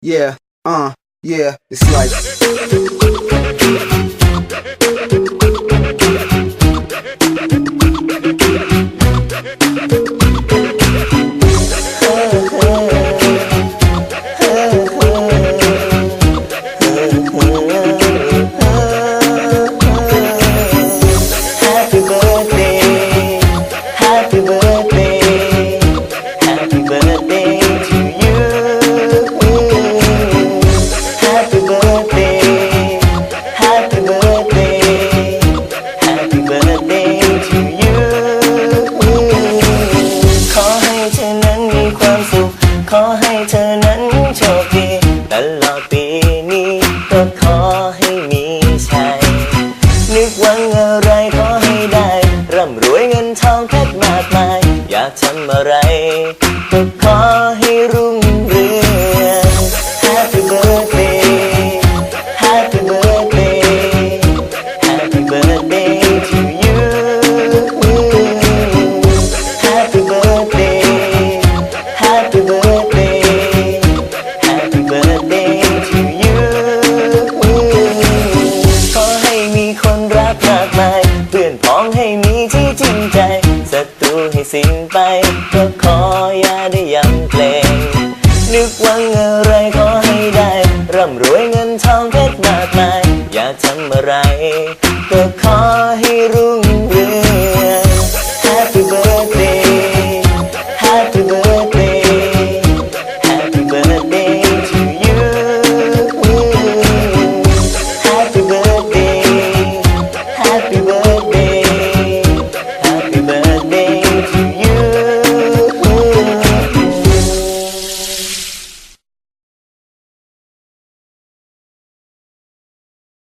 Yeah, yeah, it's like. Happy birthday, happy birthday, happy birthday to you. Happy birthday, happy birthday, happy birthday to you. ขอให้เธอนั้นมีความสุขขอให้เธอนั้นโชคดีตลอดปีนี้ก็ขอให้มีชัยนึกหวังอะไรขอให้ได้ร่ำรวยเงินทองเพชรมากมายอยากทำอะไรก็ขอให้รุ่งเรือง Happy birthday Happy birthday Happy birthday to you Happy birthday Happy birthday Happy birthday to you ขอให้มีคนรักมากมายเพื่อนพ้องให้มีที่จริงใจศัตรูให้สิ้นไปก็ขออย่าได้ย้ำเกรงนึกหวังอะไรขอให้ได้ร่ำรวยเงินทองเพชรมากมายอยากทำอะไรก็ขอให้รุ่งเรือง